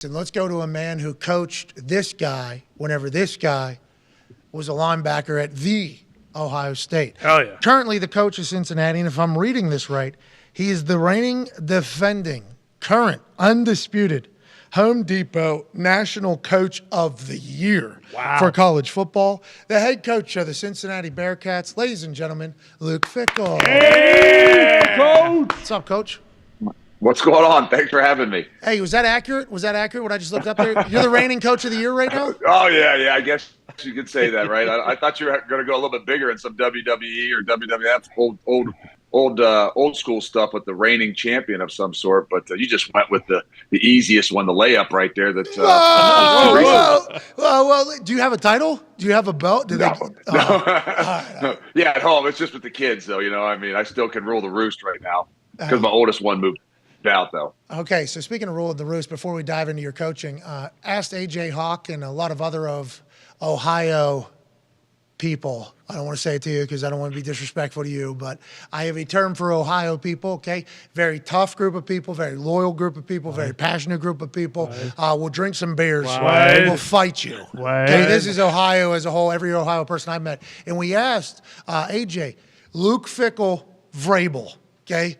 And let's go to a man who coached this guy whenever this guy was a linebacker at the Ohio State. Oh, yeah. Currently the coach of Cincinnati, and if I'm reading this right, he is the reigning, defending, current, undisputed Home Depot National Coach of the Year for college football. The head coach of the Cincinnati Bearcats, ladies and gentlemen, Luke Fickell. Hey, Coach! What's up, Coach? What's going on? Thanks for having me. Hey, was that accurate? Was that accurate, what I just looked up there? You're the reigning coach of the year right now? Oh, yeah. I guess you could say that, right? I thought you were going to go a little bit bigger in some WWE or WWF old school stuff with the reigning champion of some sort, but you just went with the easiest one, the layup right there. That Well, do you have a title? Do you have a belt? No. Yeah, at home. It's just with the kids, though. I still can rule the roost right now because my oldest one moved out, though. Okay, so speaking of ruling the roost, before we dive into your coaching, asked A.J. Hawk and a lot of other of Ohio people. I don't want to say it to you because I don't want to be disrespectful to you, but I have a term for Ohio people, okay? Very tough group of people, very loyal group of people, very passionate group of people. We'll drink some beers. We'll fight you. Okay, this is Ohio as a whole, every Ohio person I've met. And we asked A.J., Luke Fickell, Vrabel, okay?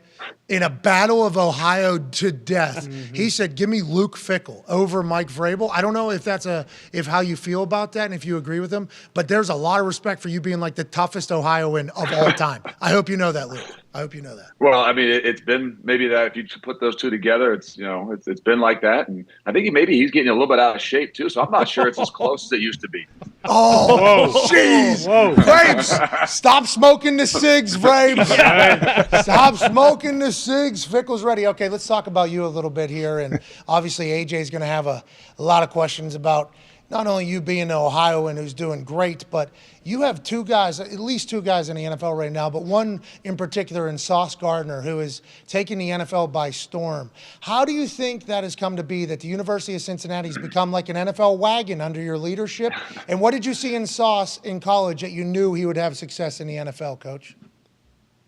In a battle of Ohio to death, he said, "Give me Luke Fickell over Mike Vrabel." I don't know if that's if how you feel about that and if you agree with him, but there's a lot of respect for you being like the toughest Ohioan of all time. I hope you know that, Luke. I hope you know that. Well, it's been maybe that if you put those two together, it's been like that, and I think he's getting a little bit out of shape too. So I'm not sure it's as close as it used to be. Oh, jeez. Vrabes, stop smoking the cigs, Vrabes. Stop smoking the cigs. Fickell's ready. Okay, let's talk about you a little bit here. And obviously, AJ's going to have a lot of questions about not only you being an Ohioan who's doing great, but you have two guys, at least two guys in the NFL right now, but one in particular in Sauce Gardner who is taking the NFL by storm. How do you think that has come to be that the University of Cincinnati has become like an NFL wagon under your leadership? And what did you see in Sauce in college that you knew he would have success in the NFL, Coach?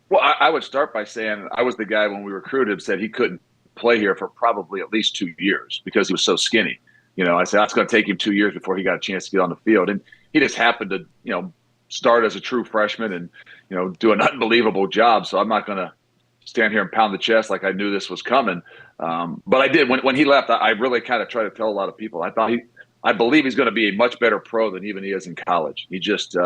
Well, I would start by saying I was the guy when we recruited him said he couldn't play here for probably at least 2 years because he was so skinny. I said that's going to take him 2 years before he got a chance to get on the field, and he just happened to, start as a true freshman and do an unbelievable job. So I'm not going to stand here and pound the chest like I knew this was coming. But I did when he left. I really kind of tried to tell a lot of people. I believe he's going to be a much better pro than even he is in college. He just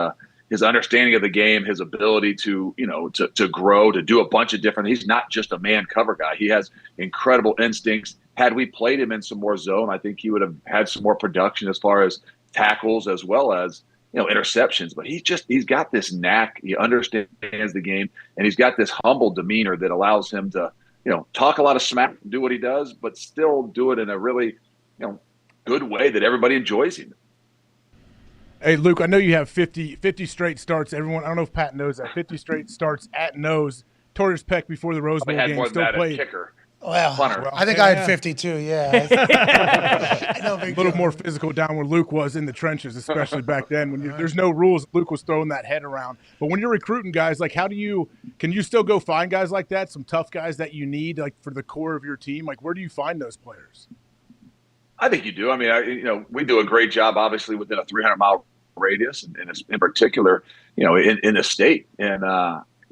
his understanding of the game, his ability to to grow, to do a bunch of different. He's not just a man cover guy. He has incredible instincts. Had we played him in some more zone, I think he would have had some more production as far as tackles as well as interceptions. But he's got this knack. He understands the game, and he's got this humble demeanor that allows him to talk a lot of smack, do what he does, but still do it in a really good way that everybody enjoys him. Hey, Luke, I know you have 50 straight starts. Everyone, I don't know if Pat knows that. 50 straight starts at nose. Tore his pec before the Rose Bowl Had game. more than Still that played. Kicker. Well, I think I had 52, yeah. A little more physical down where Luke was in the trenches, especially back then. When there's no rules, Luke was throwing that head around. But when you're recruiting guys, like can you still go find guys like that, some tough guys that you need like for the core of your team? Like where do you find those players? I think you do. We do a great job, obviously, within a 300-mile radius, and in particular, in the state. And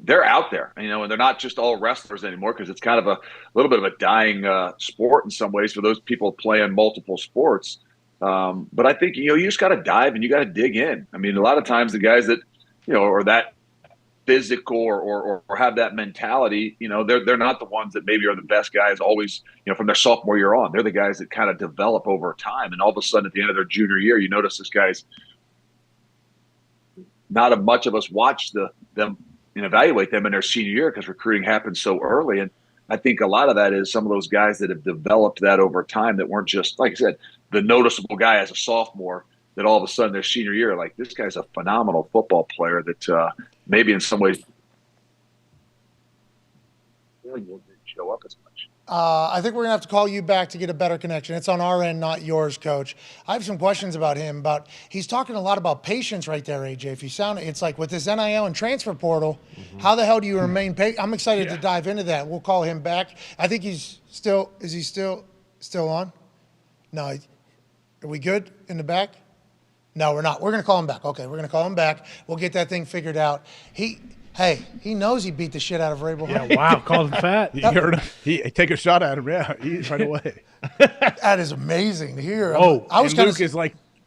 they're out there, and they're not just all wrestlers anymore because it's kind of a little bit of a dying sport in some ways for those people playing multiple sports. But I think, you just got to dive and you got to dig in. A lot of times the guys that, are that physical or have that mentality, they're not the ones that maybe are the best guys always, from their sophomore year on. They're the guys that kind of develop over time. And all of a sudden at the end of their junior year, you notice this guy's not much of us watch them and evaluate them in their senior year because recruiting happens so early. And I think a lot of that is some of those guys that have developed that over time that weren't just, like I said, the noticeable guy as a sophomore that all of a sudden their senior year, like this guy's a phenomenal football player that maybe in some ways really didn't show up as much. I think we're going to have to call you back to get a better connection. It's on our end, not yours, Coach. I have some questions about him. He's talking a lot about patience right there, AJ. If you sound, it's like with this NIL and transfer portal, how the hell do you remain patient? I'm excited to dive into that. We'll call him back. I think he's still, is he still on? No, are we good in the back? No, we're not. We're going to call him back. Okay, we're going to call him back. We'll get that thing figured out. He knows he beat the shit out of Rabel. Yeah, wow, called him fat. You heard him. He take a shot at him. Yeah, right away. That is amazing to hear. Oh, I was and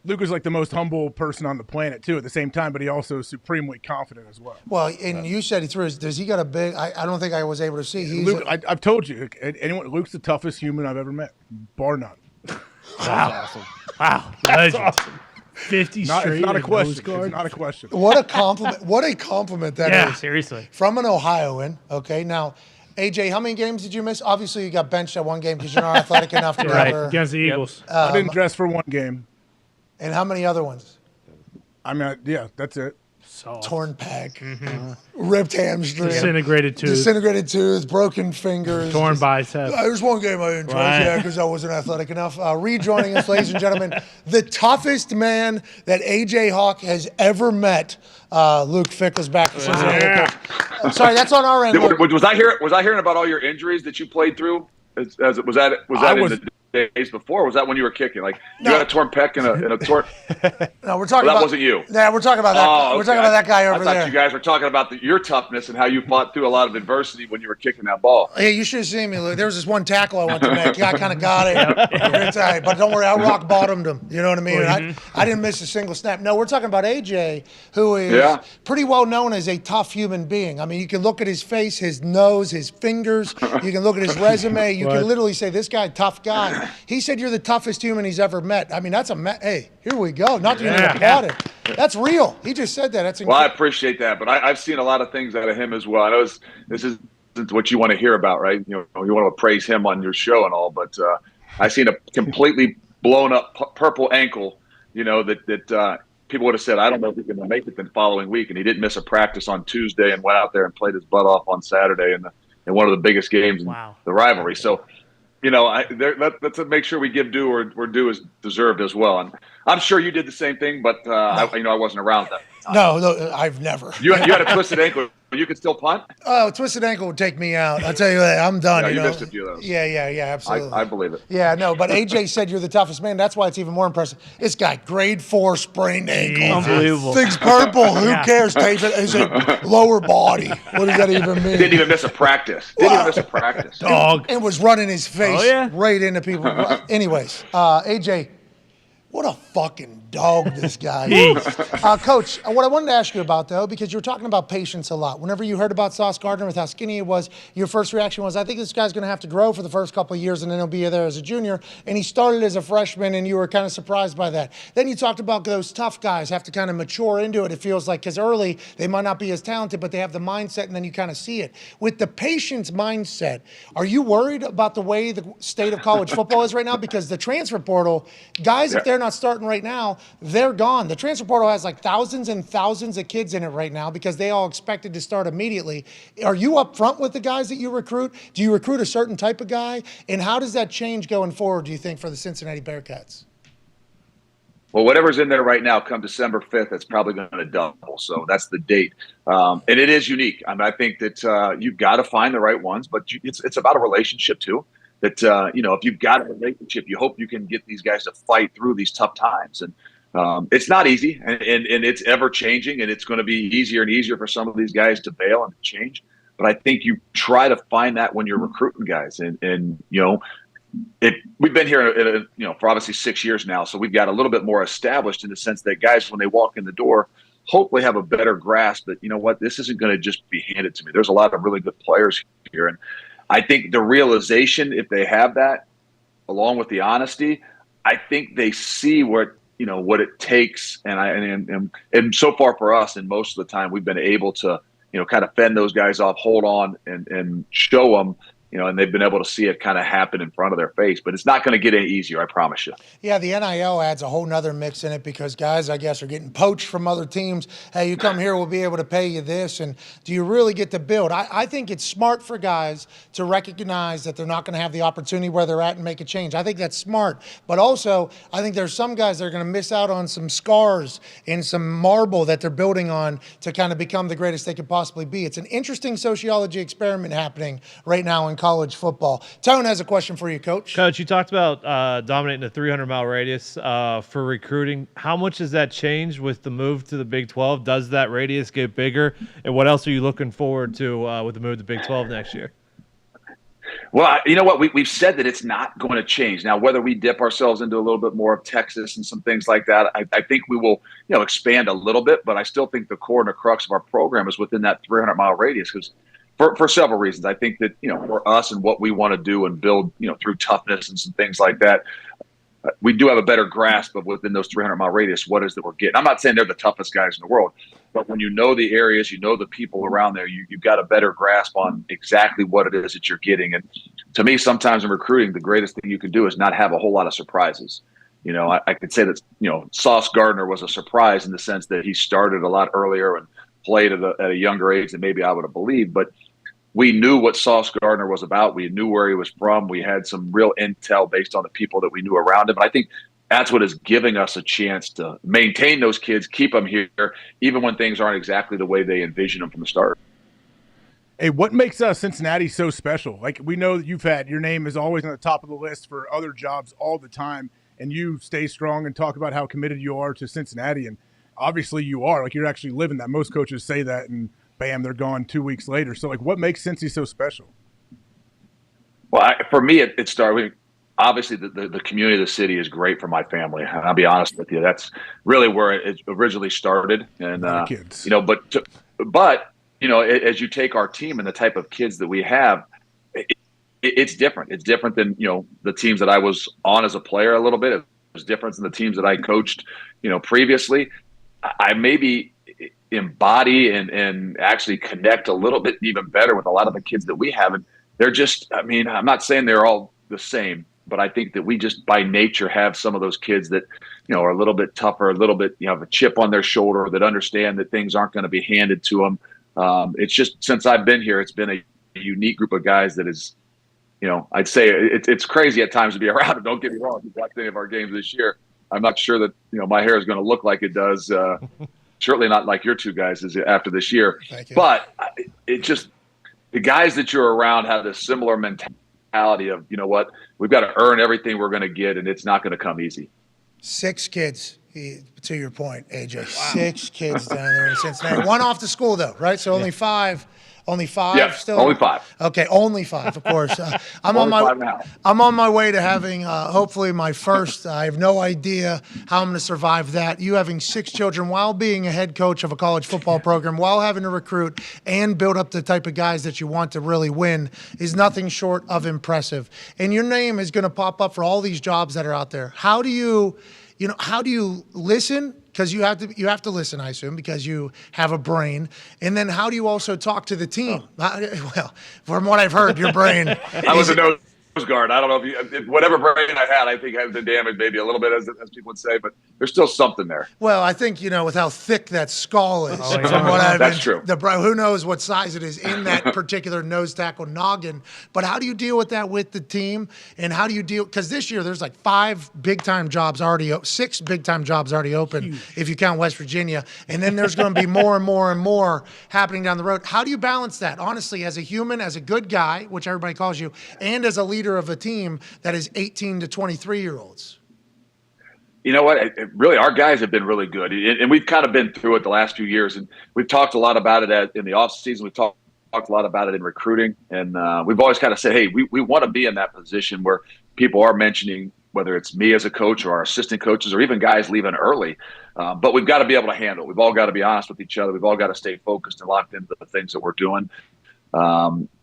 Luke is like the most humble person on the planet too. At the same time, but he also is supremely confident as well. Well, and you said he threw his. Does he got a big? I don't think I was able to see. Luke, I've told you, Luke's the toughest human I've ever met, bar none. Wow, awesome. Wow, legend. Awesome. 50 straight. It's not a question. It's not a question. What a compliment! What a compliment that is. Yeah, seriously. From an Ohioan. Okay, now, AJ, how many games did you miss? Obviously, you got benched at one game because you're not athletic enough to right cover. against the Eagles. I didn't dress for one game. And how many other ones? I mean, yeah, that's it. Torn pec, ripped hamstring, disintegrated tooth, broken fingers, torn bicep. There's one game I didn't dress because I wasn't athletic enough. Rejoining us, ladies and gentlemen, the toughest man that AJ Hawk has ever met. Luke Fickell's back for Cincinnati. I'm sorry, that's on our end. Was I hearing about all your injuries that you played through? Was that in the days before? Or was that when you were kicking? Like you had a torn pec and a torn. No, we're talking that about. wasn't you. Yeah, we're talking about that. Oh, okay. We're talking about that guy over there. I thought you guys were talking about your toughness and how you fought through a lot of adversity when you were kicking that ball. Hey, you should have seen me, Luke. There was this one tackle I went to make. Yeah, I kind of got it. But don't worry, I rock bottomed him. You know what I mean? I didn't miss a single snap. No, we're talking about AJ, who is pretty well known as a tough human being. I mean, you can look at his face, his nose, his fingers. You can look at his resume. You can literally say, this guy, tough guy. He said you're the toughest human he's ever met. I mean, that's hey, here we go. Not to even applaud it. That's real. He just said that. That's incredible. Well, I appreciate that, but I've seen a lot of things out of him as well. I know this isn't what you want to hear about, right? You know, you want to praise him on your show and all, but I've seen a completely blown up purple ankle. You know that people would have said, I don't know if he's going to make it the following week, and he didn't miss a practice on Tuesday and went out there and played his butt off on Saturday in one of the biggest games in the rivalry. So. You know, let's make sure we give due where due is deserved as well. And I'm sure you did the same thing, but I wasn't around that. No, I've never. You had a twisted ankle. You could still punt? Oh, twisted ankle would take me out. I'll tell you that. I'm done. Yeah, you missed a few of those. Yeah, absolutely. I believe it. Yeah, no, but AJ said you're the toughest man. That's why it's even more impressive. This guy, grade 4 sprained ankle. Unbelievable. Thing's purple. Who cares? Tape it. Is it lower body? What does that even mean? Didn't even miss a practice. Dog. And was running his face right into people. Anyways, AJ, what a fucking dog this guy is. Coach, what I wanted to ask you about, though, because you were talking about patience a lot. Whenever you heard about Sauce Gardner with how skinny he was, your first reaction was, I think this guy's going to have to grow for the first couple of years, and then he'll be there as a junior. And he started as a freshman, and you were kind of surprised by that. Then you talked about those tough guys have to kind of mature into it, it feels like, because early they might not be as talented, but they have the mindset, and then you kind of see it. With the patience mindset, are you worried about the way the state of college football is right now? Because the transfer portal, guys, if they're not starting right now, they're gone. The transfer portal has like thousands and thousands of kids in it right now because they all expected to start immediately. Are you up front with the guys that you recruit? Do you recruit a certain type of guy? And how does that change going forward, do you think, for the Cincinnati Bearcats? Well, whatever's in there right now, come December 5th, it's probably going to double. So that's the date. And it is unique. I mean, I think that you've got to find the right ones, but it's about a relationship too. That, if you've got a relationship, you hope you can get these guys to fight through these tough times. And it's not easy, and it's ever changing, and it's going to be easier and easier for some of these guys to bail and to change. But I think you try to find that when you're recruiting guys. And we've been here, for obviously 6 years now, so we've got a little bit more established in the sense that guys, when they walk in the door, hopefully have a better grasp that, you know what, this isn't going to just be handed to me. There's a lot of really good players here, and I think the realization, if they have that, along with the honesty, I think they see what it takes. And so far for us, and most of the time, we've been able to, kind of fend those guys off, hold on, and show them, and they've been able to see it kind of happen in front of their face. But it's not going to get any easier, I promise you. Yeah, the NIL adds a whole nother mix in it because guys, I guess, are getting poached from other teams. Hey, you come here, we'll be able to pay you this. And do you really get to build? I think it's smart for guys to recognize that they're not going to have the opportunity where they're at and make a change. I think that's smart. But also, I think there's some guys that are going to miss out on some scars and some marble that they're building on to kind of become the greatest they could possibly be. It's an interesting sociology experiment happening right now in college football. Tone has a question for you, Coach. Coach, you talked about dominating the 300-mile radius for recruiting. How much has that changed with the move to the Big 12? Does that radius get bigger? And what else are you looking forward to with the move to Big 12 next year? Well, you know what? We've said that it's not going to change. Now, whether we dip ourselves into a little bit more of Texas and some things like that, I think we will, expand a little bit. But I still think the core and the crux of our program is within that 300-mile radius because for several reasons. I think that, for us and what we want to do and build, through toughness and some things like that, we do have a better grasp of within those 300-mile radius what is that we're getting. I'm not saying they're the toughest guys in the world, but when you know the areas, the people around there, you've got a better grasp on exactly what it is that you're getting. And to me, sometimes in recruiting, the greatest thing you can do is not have a whole lot of surprises. I could say that, Sauce Gardner was a surprise in the sense that he started a lot earlier and played at a younger age than maybe I would have believed. But we knew what Sauce Gardner was about. We knew where he was from. We had some real intel based on the people that we knew around him. And I think that's what is giving us a chance to maintain those kids, keep them here, even when things aren't exactly the way they envision them from the start. Hey, what makes Cincinnati so special? Like, we know that your name is always on the top of the list for other jobs all the time, and you stay strong and talk about how committed you are to Cincinnati. And obviously you are. Like, you're actually living that. Most coaches say that, and bam, they're gone 2 weeks later. So, what makes Cincy so special? Well, for me, it started – obviously, the community of the city is great for my family. And I'll be honest with you. That's really where it originally started. And, kids. But as you take our team and the type of kids that we have, it's different. It's different than, the teams that I was on as a player a little bit. It was different than the teams that I coached, previously. I maybe embody and actually connect a little bit even better with a lot of the kids that we have. And they're just, I'm not saying they're all the same, but I think that we just by nature have some of those kids that, are a little bit tougher, a little bit, have a chip on their shoulder, that understand that things aren't going to be handed to them. It's just, since I've been here, it's been a unique group of guys that is, I'd say it's crazy at times to be around them. Don't get me wrong. If you watch any of our games this year, I'm not sure that, my hair is going to look like it does. Certainly not like your two guys is after this year. But it just, the guys that you're around have this similar mentality of, we've got to earn everything we're going to get, and it's not going to come easy. 6 kids, to your point, AJ. Wow. 6 kids down there in Cincinnati. 1 off to school, though, right? So only 5. Only 5 yeah, still? Only 5. Okay, only 5, of course. I'm on my way to having hopefully my first. I have no idea how I'm going to survive that. You having 6 children while being a head coach of a college football program, while having to recruit and build up the type of guys that you want to really win is nothing short of impressive. And your name is going to pop up for all these jobs that are out there. How do you listen? Because you have to listen, I assume, because you have a brain. And then how do you also talk to the team? Well, from what I've heard, your brain. I was a nose guard. I don't know if whatever brain I had, I think has been damaged maybe a little bit, as people would say, but there's still something there. Well, I think, with how thick that skull is. That's true. Who knows what size it is in that particular nose tackle noggin. But how do you deal with that with the team? And how do you deal – because this year there's like 5 big-time jobs already – 6 big-time jobs already open if you count West Virginia. And then there's going to be more and more and more happening down the road. How do you balance that, honestly, as a human, as a good guy, which everybody calls you, and as a leader of a team that is 18 to 23-year-olds? You know what? Really, our guys have been really good, and we've kind of been through it the last few years, and we've talked a lot about it in the offseason. We've talked a lot about it in recruiting, and we've always kind of said, hey, we want to be in that position where people are mentioning, whether it's me as a coach or our assistant coaches or even guys leaving early, but we've got to be able to handle it. We've all got to be honest with each other. We've all got to stay focused and locked into the things that we're doing.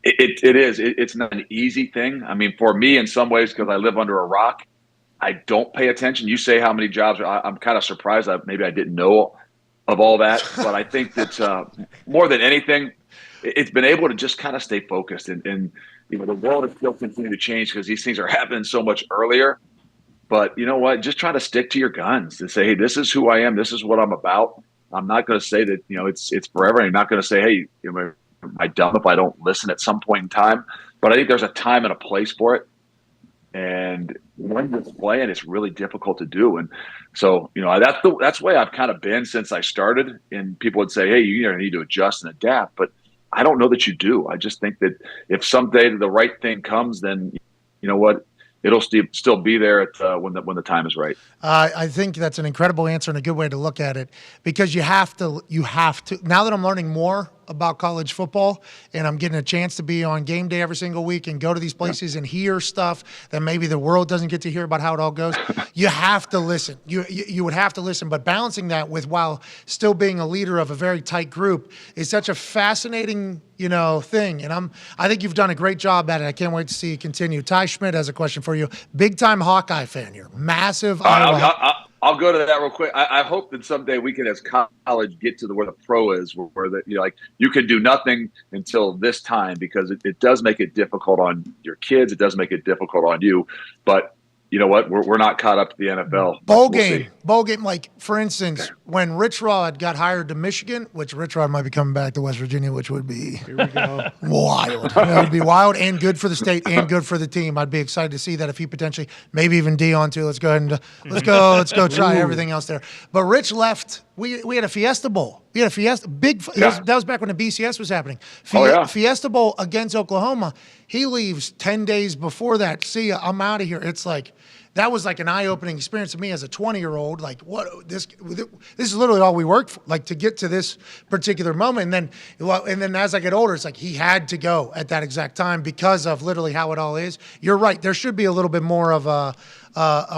It's not an easy thing. I mean, for me, in some ways, because I live under a rock, I don't pay attention. You say how many jobs, I'm kind of surprised that maybe I didn't know of all that, but I think that more than anything, it's been able to just kind of stay focused, and the world is still continuing to change because these things are happening so much earlier. But you know what? Just try to stick to your guns and say, hey, this is who I am. This is what I'm about. I'm not going to say that, it's forever. I'm not going to say, hey, am I dumb if I don't listen at some point in time? But I think there's a time and a place for it. And when you're playing, it's really difficult to do. And so, that's the way I've kind of been since I started. And people would say, hey, you need to adjust and adapt. But I don't know that you do. I just think that if someday the right thing comes, then you know what, it'll still be there at, when the time is right. I think that's an incredible answer and a good way to look at it, because you have to, now that I'm learning more about college football and I'm getting a chance to be on game day every single week and go to these places and hear stuff that maybe the world doesn't get to hear about how it all goes, you have to listen. You would have to listen, but balancing that with, while still being a leader of a very tight group, is such a fascinating, thing. And I think you've done a great job at it. I can't wait to see you continue. Ty Schmidt has a question for you. Big time Hawkeye fan here. Massive. I'll go to that real quick. I hope that someday we can, as college, get to where the pro is, where you can do nothing until this time, because it does make it difficult on your kids. It does make it difficult on you. But you know what? We're not caught up to the NFL. Bowl game. Like, for instance, when Rich Rod got hired to Michigan, which Rich Rod might be coming back to West Virginia, which would be Here we go. wild. It would be wild and good for the state and good for the team. I'd be excited to see that if he potentially, maybe even Dion too. Let's go ahead and let's go try everything else there. But Rich left. We had a Fiesta Bowl. We had a Fiesta that was back when the BCS was happening. Fiesta Bowl against Oklahoma. He leaves 10 days before that. See ya, I'm out of here. It's like, that was like an eye-opening experience to me as a 20-year-old. Like, what this is literally all we worked for, like, to get to this particular moment. And then as I get older, it's like he had to go at that exact time because of literally how it all is. You're right. There should be a little bit more of a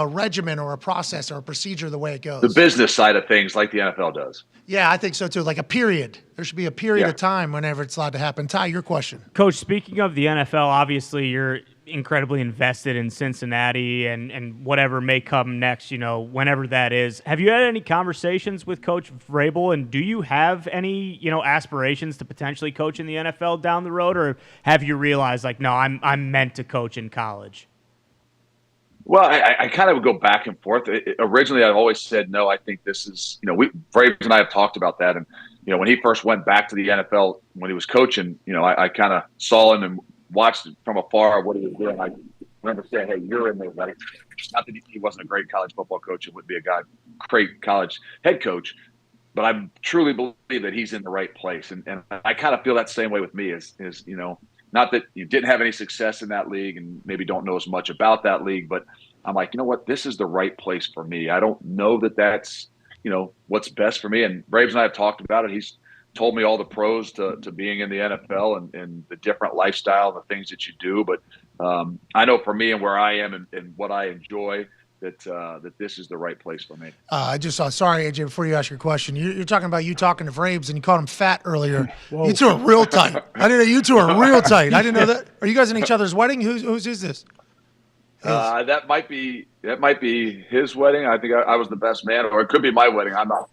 regimen or a process or a procedure the way it goes. The business side of things, like the NFL does. Yeah, I think so too. Like a period. There should be a period of time whenever it's allowed to happen. Ty, your question. Coach, speaking of the NFL, obviously you're incredibly invested in Cincinnati and whatever may come next, whenever that is. Have you had any conversations with Coach Vrabel, and do you have any, aspirations to potentially coach in the NFL down the road, or have you realized, like, no, I'm meant to coach in college? Well, I kind of would go back and forth. Originally, I've always said, no, I think this is, Braves and I have talked about that. And, when he first went back to the NFL, when he was coaching, I kind of saw him and watched from afar what he was doing. I remember saying, hey, you're in there, right? Not that he wasn't a great college football coach. It would be a great college head coach. But I truly believe that he's in the right place. And I kind of feel that same way with me is not that you didn't have any success in that league and maybe don't know as much about that league, but I'm like, you know what? This is the right place for me. I don't know that that's, what's best for me. And Braves and I have talked about it. He's told me all the pros to being in the NFL and the different lifestyle and the things that you do. But I know for me and where I am and what I enjoy, that this is the right place for me. I just saw, sorry, AJ, before you ask your question, you're talking about you talking to Vrabes and you called him fat earlier. Whoa. You two are real tight. I didn't know you two are real tight. I didn't know that. Are you guys in each other's wedding? Whose is this? That might be his wedding. I think I was the best man, or it could be my wedding. I'm not,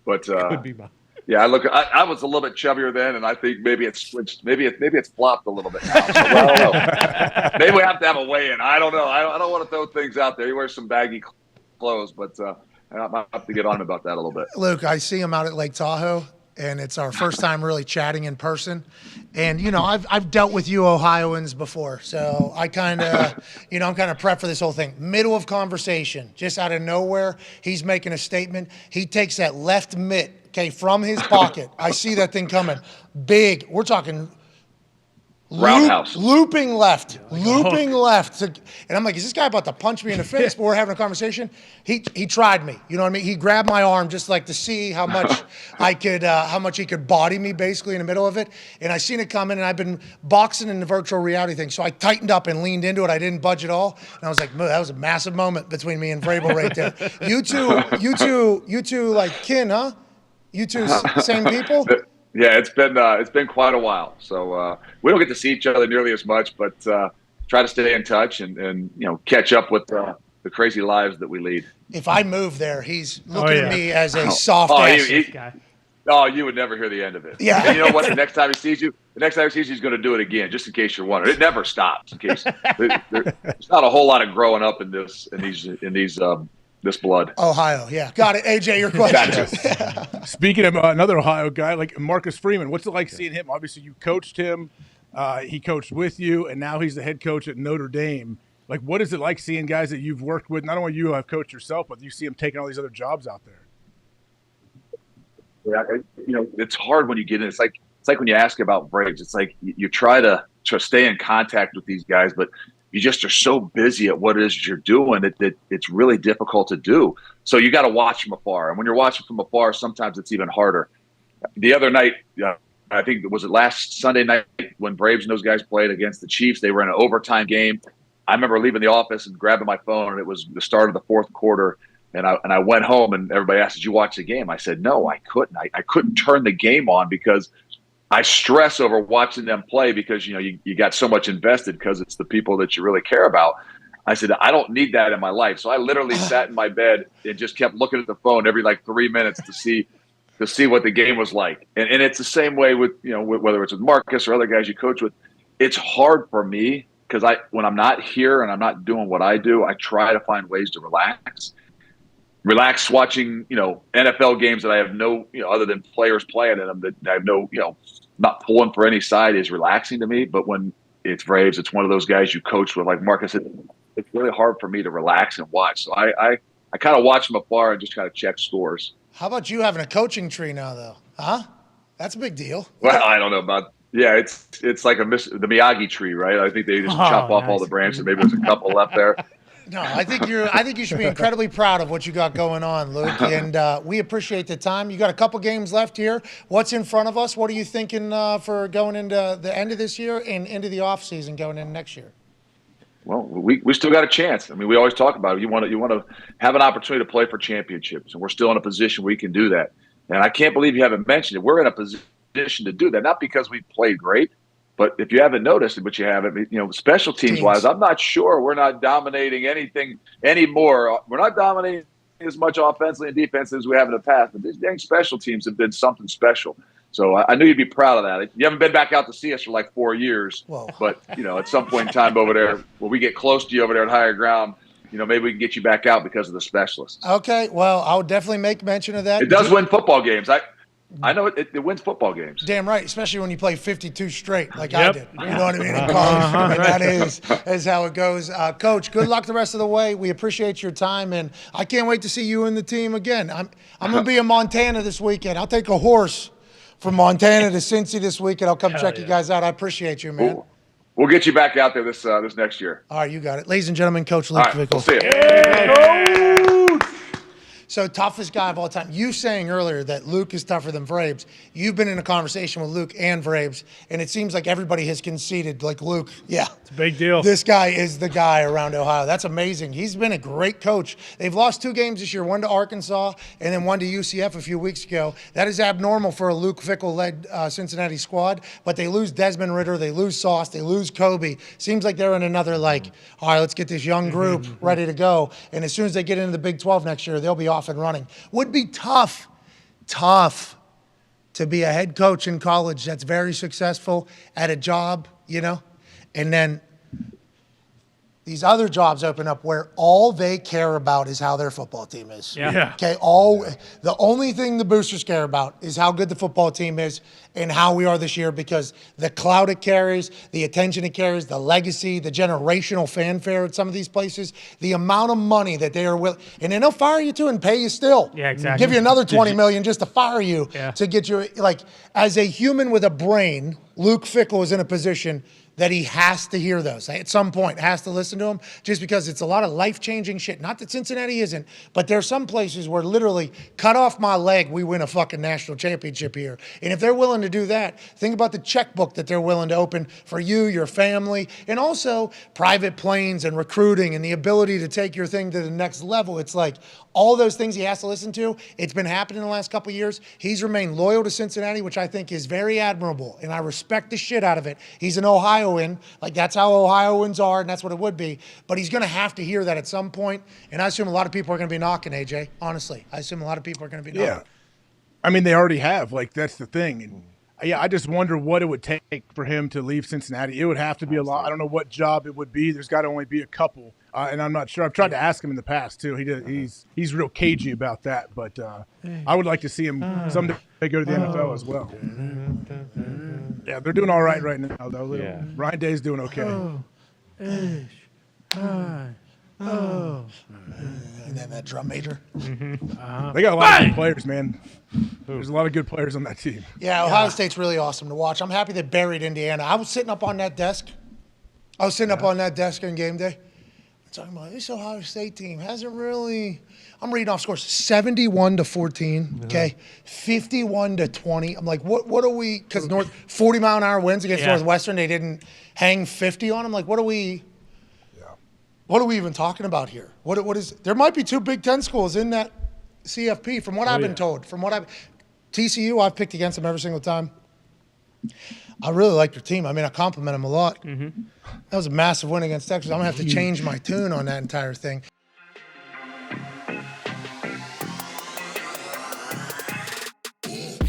but Could be mine. yeah. I was a little bit chubbier then, and I think maybe it's switched. Maybe it's flopped a little bit now. So, I don't know. Maybe we have to have a weigh-in. I don't know. I don't want to throw things out there. He wears some baggy clothes, but I might have to get on him about that a little bit. Luke, I see him out at Lake Tahoe, and it's our first time really chatting in person. And, I've dealt with you Ohioans before, so I kind of, I'm kind of prepped for this whole thing. Middle of conversation, just out of nowhere, he's making a statement. He takes that left mitt, from his pocket. I see that thing coming. Big. We're talking Roundhouse. Looping left. And I'm like, is this guy about to punch me in the face? But we're having a conversation. He tried me. You know what I mean? He grabbed my arm just like to see how much how much he could body me basically in the middle of it. And I seen it coming, and I've been boxing in the virtual reality thing. So I tightened up and leaned into it. I didn't budge at all. And I was like, that was a massive moment between me and Vrabel right there. You two like kin, huh? You two same people? Yeah, it's been quite a while. So we don't get to see each other nearly as much, but try to stay in touch and catch up with the crazy lives that we lead. If I move there, he's looking at me as a soft ass guy. Oh, you would never hear the end of it. Yeah. And you know what? The next time he sees you, he's going to do it again, just in case you're wondering. It never stops. In case there's not a whole lot of growing up in this blood. Ohio, yeah. Got it. AJ, your question. Speaking of another Ohio guy, like Marcus Freeman, what's it like seeing him? Obviously, you coached him. He coached with you, and now he's the head coach at Notre Dame. Like, what is it like seeing guys that you've worked with? Not only you have coached yourself, but you see him taking all these other jobs out there. Yeah, it's hard when you get in. It's like it's like when you ask about Braves, it's like you try to stay in contact with these guys, but you just are so busy at what it is you're doing that it's really difficult to do. So you got to watch from afar. And when you're watching from afar, sometimes it's even harder. The other night, I think, was it last Sunday night when Braves and those guys played against the Chiefs? They were in an overtime game. I remember leaving the office and grabbing my phone, and it was the start of the fourth quarter. And I went home, and everybody asked, "Did you watch the game?" I said, "No, I couldn't. I couldn't turn the game on because I stress over watching them play because, you got so much invested because it's the people that you really care about." I said, "I don't need that in my life." So I literally sat in my bed and just kept looking at the phone every 3 minutes to see what the game was like. And it's the same way with, whether it's with Marcus or other guys you coach with. It's hard for me because when I'm not here and I'm not doing what I do, I try to find ways to relax watching, NFL games that I have no, other than players playing in them, that I have no, not pulling for any side is relaxing to me. But when it's Braves, it's one of those guys you coach with, like Marcus said, it's really hard for me to relax and watch. So I kind of watch from afar and just kind of check scores. How about you having a coaching tree now, though? Huh? That's a big deal. Well, I don't know about. Yeah, it's like the Miyagi tree, right? I think they just chop off all the branches. Maybe there's a couple left there. No, I think you should be incredibly proud of what you got going on, Luke, and we appreciate the time. You got a couple games left here. What's in front of us? What are you thinking for going into the end of this year and into the off season going into next year? Well, we still got a chance. I mean, we always talk about it. You want to have an opportunity to play for championships, and we're still in a position where we can do that. And I can't believe you haven't mentioned it. We're in a position to do that, not because we played great, but if you haven't noticed it, but you haven't, special teams wise, I'm not sure we're not dominating anything anymore. We're not dominating as much offensively and defensively as we have in the past, but these dang special teams have been something special. So I knew you'd be proud of that. You haven't been back out to see us for 4 years, Whoa. But at some point in time over there, when we get close to you over there at higher ground, maybe we can get you back out because of the specialists. Okay, well, I'll definitely make mention of that. It does win football games. I know it wins football games. Damn right, especially when you play 52 straight like I did. You know what I mean? In college. And that is how it goes. Coach, good luck the rest of the way. We appreciate your time, and I can't wait to see you and the team again. I'm going to be in Montana this weekend. I'll take a horse from Montana to Cincy this weekend. I'll come check you guys out. I appreciate you, man. Cool. We'll get you back out there this next year. All right, you got it. Ladies and gentlemen, Coach Luke Fickell. We'll see you. So, toughest guy of all time. You saying earlier that Luke is tougher than Vrabes. You've been in a conversation with Luke and Vrabes, and it seems like everybody has conceded, like Luke, yeah. It's a big deal. This guy is the guy around Ohio. That's amazing. He's been a great coach. They've lost 2 games this year, one to Arkansas and then one to UCF a few weeks ago. That is abnormal for a Luke Fickell-led Cincinnati squad, but they lose Desmond Ridder, they lose Sauce, they lose Kobe. Seems like they're in another, all right, let's get this young group ready to go. And as soon as they get into the Big 12 next year, they'll be off and running. Would be tough to be a head coach in college that's very successful at a job, and then these other jobs open up where all they care about is how their football team is. Yeah. Okay. The only thing the boosters care about is how good the football team is and how we are this year, because the clout it carries, the attention it carries, the legacy, the generational fanfare at some of these places, the amount of money that they are willing, and then they'll fire you too and pay you still. Yeah, exactly. Give you another $20 million just to fire you Yeah. to get you, as a human with a brain, Luke Fickell is in a position that he has to hear those. At some point, has to listen to them, just because it's a lot of life-changing shit. Not that Cincinnati isn't, but there's some places where literally, cut off my leg, we win a fucking national championship here. And if they're willing to do that, think about the checkbook that they're willing to open for you, your family, and also private planes and recruiting and the ability to take your thing to the next level. It's like all those things he has to listen to. It's been happening in the last couple of years. He's remained loyal to Cincinnati, which I think is very admirable, and I respect the shit out of it. He's an Ohioan. That's how Ohioans are, and that's what it would be. But he's going to have to hear that at some point, and I assume a lot of people are going to be knocking, AJ. Honestly, I assume a lot of people are going to be knocking. Yeah. I mean, they already have. That's the thing. And yeah, I just wonder what it would take for him to leave Cincinnati. It would have to be a lot. I don't know what job it would be. There's got to only be a couple, and I'm not sure. I've tried to ask him in the past too. He's real cagey about that, but I would like to see him someday go to the NFL as well. Yeah, they're doing all right now, though. Yeah. Ryan Day's doing okay. And then that drum major. They got a lot of good players, man. There's a lot of good players on that team. Yeah, Ohio State's really awesome to watch. I'm happy they buried Indiana. I was sitting up on that desk. On game day. Talking about this Ohio State team hasn't really. I'm reading off scores: 71-14, okay, 51-20. I'm like, what are we? Because 40-mile-an-hour winds against Northwestern, they didn't hang 50 on them. Like, what are we? What are we even talking about here? What is? There might be two Big Ten schools in that CFP, from what I've been told. TCU, I've picked against them every single time. I really like their team. I mean, I compliment them a lot. That was a massive win against Texas. I'm going to have to change my tune on that entire thing.